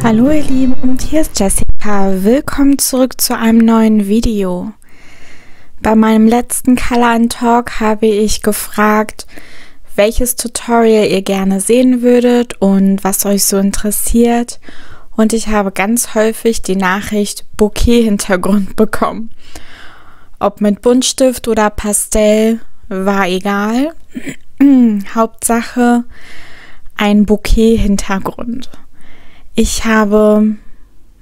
Hallo ihr Lieben, hier ist Jessica. Willkommen zurück zu einem neuen Video. Bei meinem letzten Color & Talk habe ich gefragt, welches Tutorial ihr gerne sehen würdet und was euch so interessiert. Und ich habe ganz häufig die Nachricht Bouquet-Hintergrund bekommen. Ob mit Buntstift oder Pastell, war egal. Hauptsache ein Bouquet-Hintergrund. Ich habe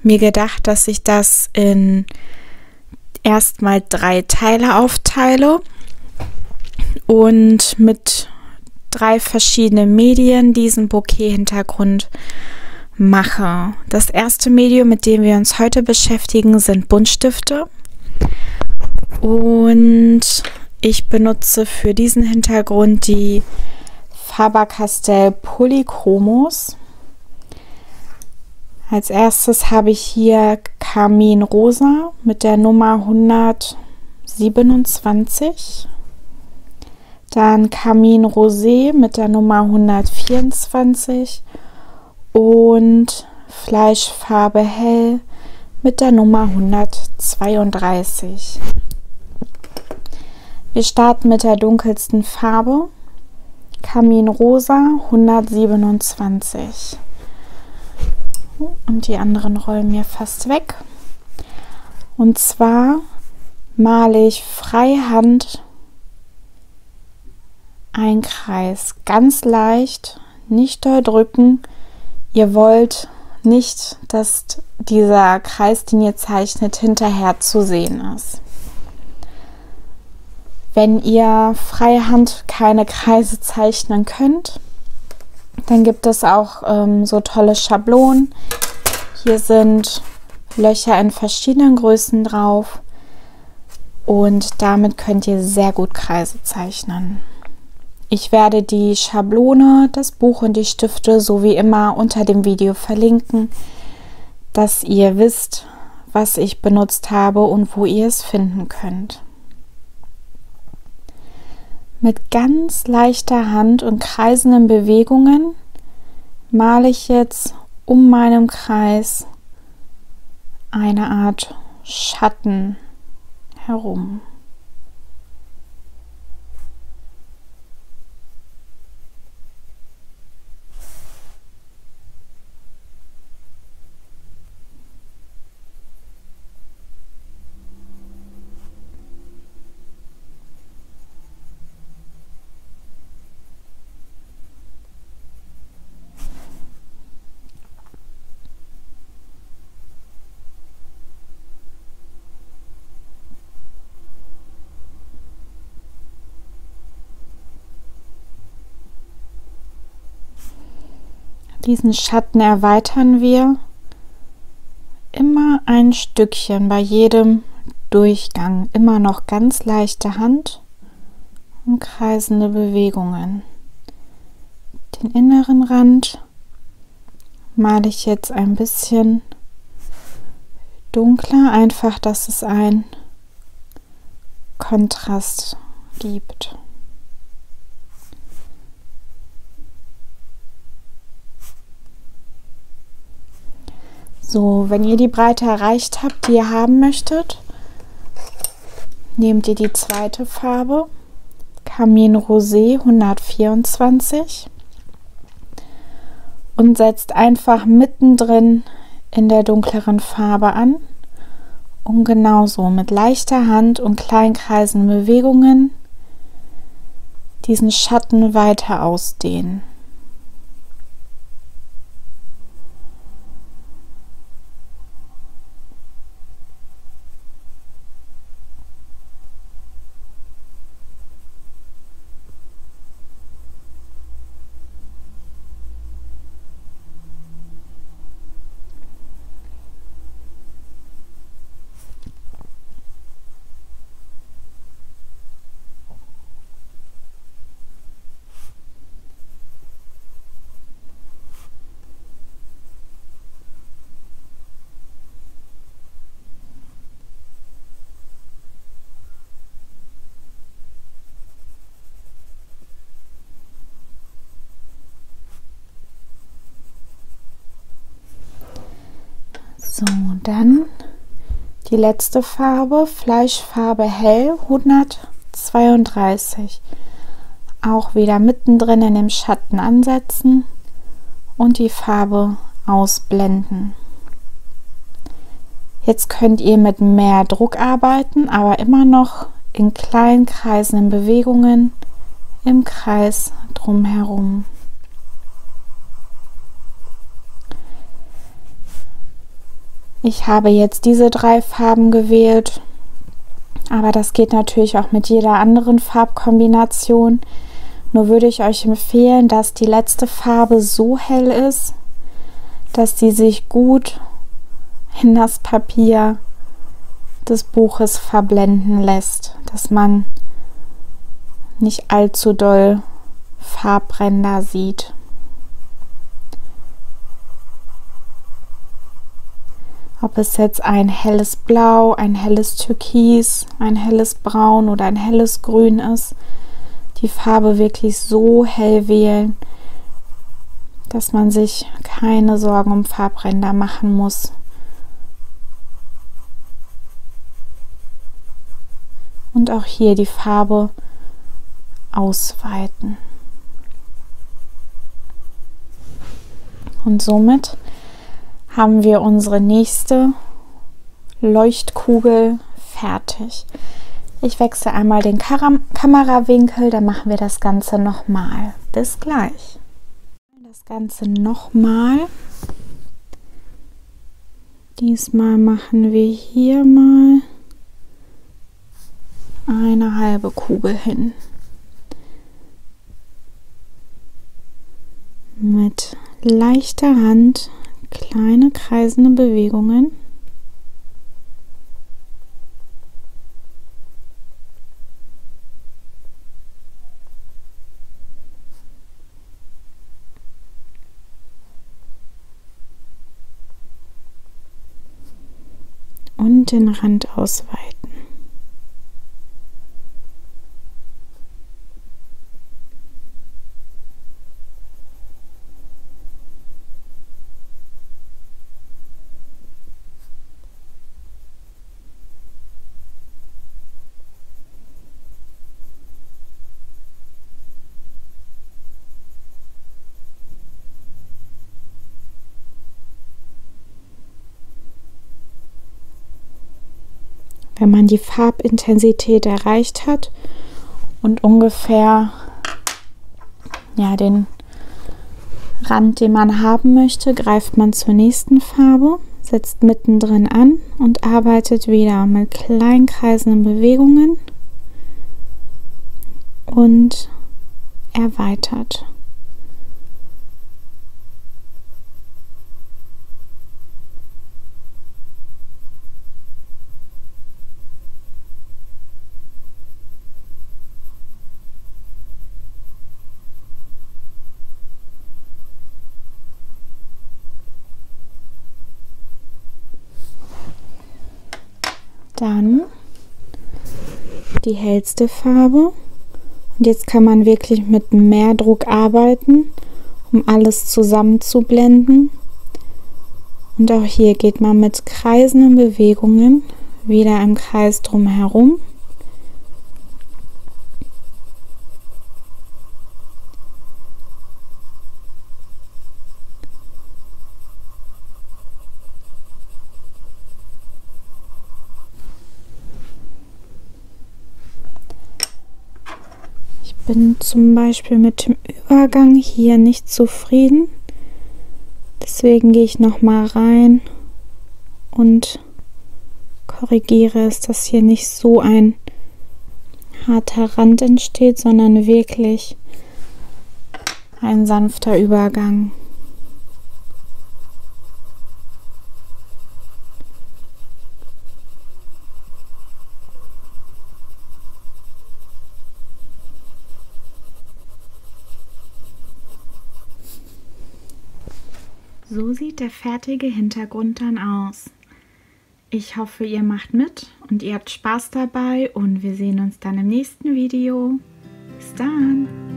mir gedacht, dass ich das in erstmal 3 Teile aufteile und mit 3 verschiedenen Medien diesen Bouquet-Hintergrund mache. Das erste Medium, mit dem wir uns heute beschäftigen, sind Buntstifte. Und ich benutze für diesen Hintergrund die Faber-Castell Polychromos. Als erstes habe ich hier Carmin Rosa mit der Nummer 127. Dann Carmin Rosé mit der Nummer 124 und Fleischfarbe Hell mit der Nummer 132. Wir starten mit der dunkelsten Farbe, Carmin Rosa 127. Und die anderen rollen mir fast weg. Und zwar male ich freihand einen Kreis. Ganz leicht, nicht doll drücken. Ihr wollt nicht, dass dieser Kreis, den ihr zeichnet, hinterher zu sehen ist. Wenn ihr freihand keine Kreise zeichnen könnt, dann gibt es auch so tolle Schablonen. Hier sind Löcher in verschiedenen Größen drauf und damit könnt ihr sehr gut Kreise zeichnen. Ich werde die Schablone, das Buch und die Stifte so wie immer unter dem Video verlinken, dass ihr wisst, was ich benutzt habe und wo ihr es finden könnt. Mit ganz leichter Hand und kreisenden Bewegungen male ich jetzt um meinem Kreis eine Art Schatten herum. Diesen Schatten erweitern wir immer ein Stückchen bei jedem Durchgang. Immer noch ganz leichte Hand und kreisende Bewegungen. Den inneren Rand male ich jetzt ein bisschen dunkler, einfach, dass es einen Kontrast gibt. So, wenn ihr die Breite erreicht habt, die ihr haben möchtet, nehmt ihr die zweite Farbe, Carmin Rosé 124 und setzt einfach mittendrin in der dunkleren Farbe an und genauso mit leichter Hand und kleinen kreisenden Bewegungen diesen Schatten weiter ausdehnen. So, dann die letzte Farbe, Fleischfarbe hell, 132. Auch wieder mittendrin in dem Schatten ansetzen und die Farbe ausblenden. Jetzt könnt ihr mit mehr Druck arbeiten, aber immer noch in kleinen kreisenden Bewegungen im Kreis drumherum. Ich habe jetzt diese 3 Farben gewählt, aber das geht natürlich auch mit jeder anderen Farbkombination. Nur würde ich euch empfehlen, dass die letzte Farbe so hell ist, dass sie sich gut in das Papier des Buches verblenden lässt, dass man nicht allzu doll Farbränder sieht. Ob es jetzt ein helles Blau, ein helles Türkis, ein helles Braun oder ein helles Grün ist, die Farbe wirklich so hell wählen, dass man sich keine Sorgen um Farbränder machen muss. Und auch hier die Farbe ausweiten. Und somit haben wir unsere nächste Leuchtkugel fertig. Ich wechsle einmal den Kamerawinkel, dann machen wir das Ganze nochmal. Bis gleich. Das Ganze nochmal. Diesmal machen wir hier mal eine halbe Kugel hin. Mit leichter Hand kleine kreisende Bewegungen. Und den Rand ausweiten. Wenn man die Farbintensität erreicht hat und ungefähr den Rand, den man haben möchte, greift man zur nächsten Farbe, setzt mittendrin an und arbeitet wieder mit kleinen kreisenden Bewegungen und erweitert. Dann die hellste Farbe und jetzt kann man wirklich mit mehr Druck arbeiten, um alles zusammenzublenden. Und auch hier geht man mit kreisenden Bewegungen wieder im Kreis drumherum. Bin zum Beispiel mit dem Übergang hier nicht zufrieden. Deswegen gehe ich noch mal rein und korrigiere es, dass hier nicht so ein harter Rand entsteht, sondern wirklich ein sanfter Übergang. So sieht der fertige Hintergrund dann aus. Ich hoffe, ihr macht mit und ihr habt Spaß dabei und wir sehen uns dann im nächsten Video. Bis dann!